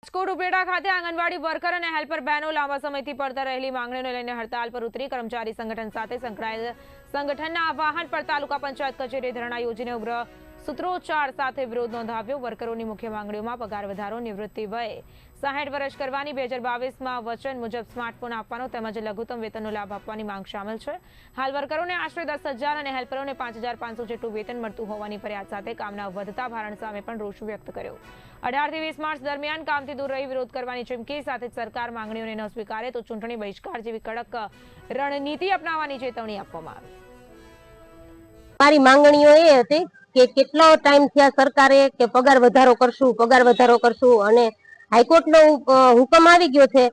રાજકોટ ઉપલેટા ખાતે આંગણવાડી વર્કર અને હેલ્પર બહેનો લાંબા સમયથી પડતર રહેલી માંગણીઓને લઈને હડતાલ પર ઉતરી કર્મચારી સંગઠન સાથે સંકળાયેલ સંગઠનના આહવાન પર તાલુકા પંચાયત કચેરી ધરણા યોજીને ઉગ્ર સૂત્રોચ્ચાર સાથે વિરોધ નોંધાવ્યો। વર્કરોની મુખ્ય માંગણીઓમાં પગાર વધારો, નિવૃત્તિ વયે 60 વર્ષ કરવાની, 2022માં વચન મુજબ સ્માર્ટફોન આપવાનો તેમજ લઘુત્તમ વેતનનો લાભ આપવાની માંગ શામેલ છે। હાલ વર્કરોને આશરે 10,000 અને હેલ્પરોને 5,500 જેટલું વેતન મળતું હોવાની ફરિયાદ સાથે કામના વધતા ભારણ સામે પણ રોષ વ્યક્ત કર્યો। 18 થી 20 માર્ચ દરમિયાન કામથી દૂર રહી વિરોધ કરવાની ચીમકી સાથે સરકાર માંગણીઓને ન સ્વીકારે તો ચૂંટણી બહિષ્કાર જેવી કડક રણનીતિ અપનાવવાની ચેતવણી આપવામાં આવી। મારી માંગણીઓ એ હતી કે કેટલો ટાઈમ થયા સરકારે કે પગાર વધારો કરશું અને હાઈકોર્ટનો હુકમ આવી ગયો છે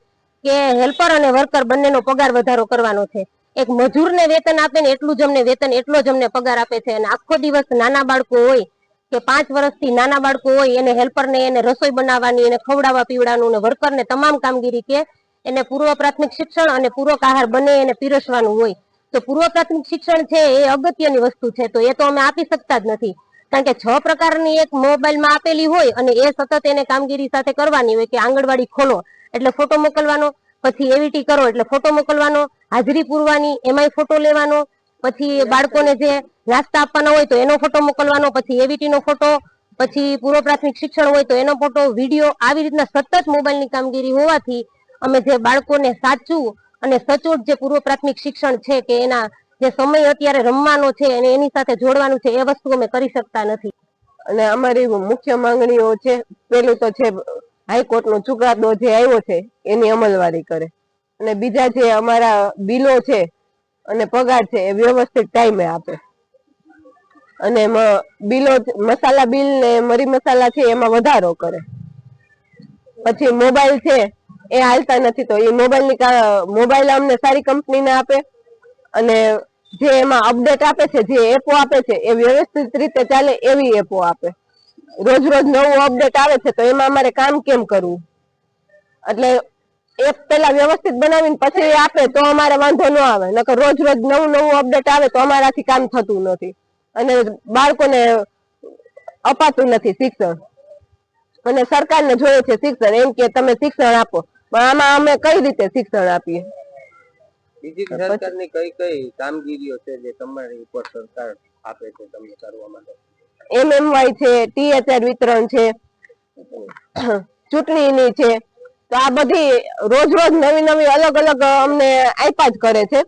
કે હેલ્પર અને વર્કર બંનેનો પગાર વધારો કરવાનો છે। એક મજૂરને વેતન આપે ને એટલું જ અમને વેતન, એટલો જ અમને પગાર આપે છે અને આખો દિવસ નાના બાળકો હોય કે 5 વર્ષથી નાના બાળકો હોય એને હેલ્પરને એને રસોઈ બનાવવાની, એને ખવડાવવા પીવડાવવાનું ને વર્કરને તમામ કામગીરી કે એને પૂર્વ પ્રાથમિક શિક્ષણ અને પૂરક આહાર બંને એને પીરસવાનું હોય। તો પૂર્વ પ્રાથમિક શિક્ષણ છે એ અગત્યની વસ્તુ છે, તો એ તો અમે આપી શકતા જ નથી કારણ કે 6 પ્રકારની એક મોબાઈલમાં આપેલી હોય અને એ સતત એને કામગીરી સાથે કરવાની હોય કે આંગણવાડી ખોલો એટલે ફોટો મોકલવાનો, પછી એવીટી કરો એટલે ફોટો મોકલવાનો, હાજરી પૂરવાની એમાંય ફોટો લેવાનો, પછી બાળકોને જે નાસ્તા આપવાના હોય તો એનો ફોટો મોકલવાનો, પછી એવીટી નો ફોટો, પછી પૂર્વ પ્રાથમિક શિક્ષણ હોય તો એનો ફોટો, વિડીયો, આવી રીતના સતત મોબાઈલની કામગીરી હોવાથી અમે જે બાળકોને સાચું અને સચોટ જે પૂર્વ પ્રાથમિક શિક્ષણ છે કે એના જે સમય અત્યારે રમવાનો છે અને એની સાથે જોડવાનું છે એ વસ્તુ અમે કરી શકતા નથી। અને અમારી મુખ્ય માંગણીઓ છે, પેલું તો છે હાઈકોર્ટનો ચુકાદો જે આવ્યો છે એની અમલવારી કરે અને બીજા જે અમારા બિલો છે અને પગાર છે એ વ્યવસ્થિત ટાઈમે આપે અને બિલો, મસાલા બિલ ને મરી મસાલા છે એમાં વધારો કરે। પછી મોબાઈલ છે એ હાલતા નથી તો એ મોબાઈલ અમને સારી કંપનીને આપે અને જે એમાં અપડેટ આપે છે, જે એપો આપે છે એ વ્યવસ્થિત રીતે ચાલે એવી એપો આપે। રોજ રોજ નવું અપડેટ આવે છે તો એમાં અમારે કામ કેમ કરવું? એટલે એપ પેલા વ્યવસ્થિત બનાવીને પછી આપે તો અમારે વાંધો ન આવે, નકર રોજ રોજ નવું અપડેટ આવે તો અમારાથી કામ થતું નથી અને બાળકોને અપાતું નથી શિક્ષણ અને સરકારને જોઈએ છે શિક્ષણ, એમ કે તમે શિક્ષણ આપો, પણ આમાં અમે કઈ રીતે શિક્ષણ આપીએ? બીજી સરકારની કઈ કઈ કામગીરીઓ છે જે તમારી ઉપર સરકાર આપે છે તમને કરવા માટે? MMY છે, THR વિતરણ છે, ચૂંટણીની છે, તો આ બધી રોજ રોજ નવી અલગ અલગ અમને આપ્યા જ કરે છે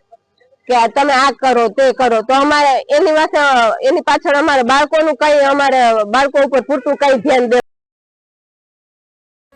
કે તમે આ કરો તે કરો, તો અમારે એની પાછળ અમારે બાળકો ઉપર પૂરતું કઈ ધ્યાન